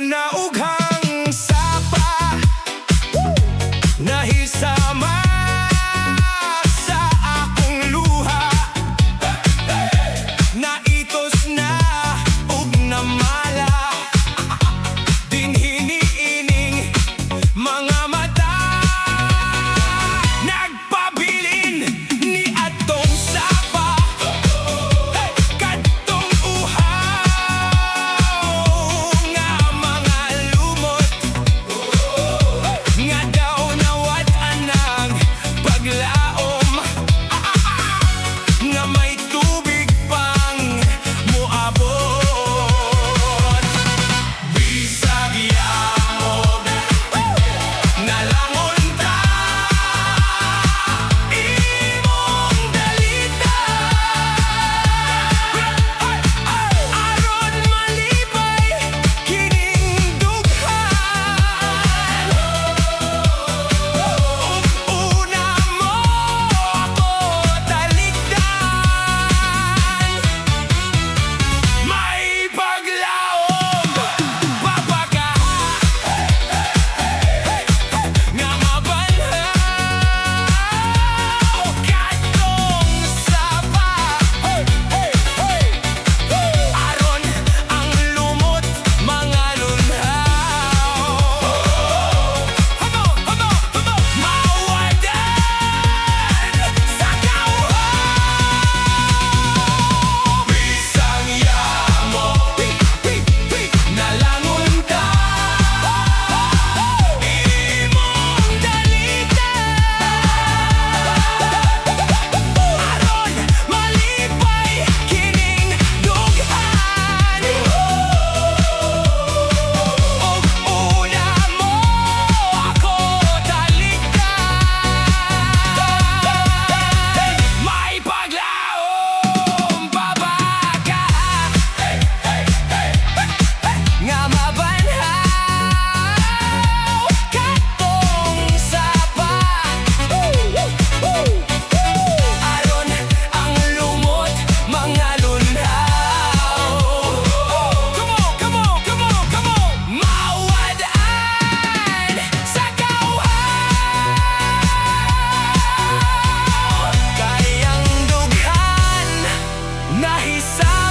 Na-ughang sapa, nahisama sa akong luha. Naitos na ug namala, dinhiniining mga mata. Nagpabilin ni atong sapa, kadtong uhaw nga mga lumot, nga daw nawat-an ng paglaom, nga may tubig pang muabot. Bisag yamog nalangon ta, imong dalita, aron malipay kining dughan. Ug una mo ako talikdan, may paglaom papakaha, nga mabanhaw kadtong sapa. Aron ang lumot mga lunhaw, mawadan sa kauhaw. Bisang yamo nalangon ta, imong dalita, aron malipay kining dughan. Og una mo ako talikdan, may paglaom babagaha, nga mabanhaw kadtong sapa. Aron ang lumot mga lunhaw, mawadan sa kauhaw. Kayang dughan nahisama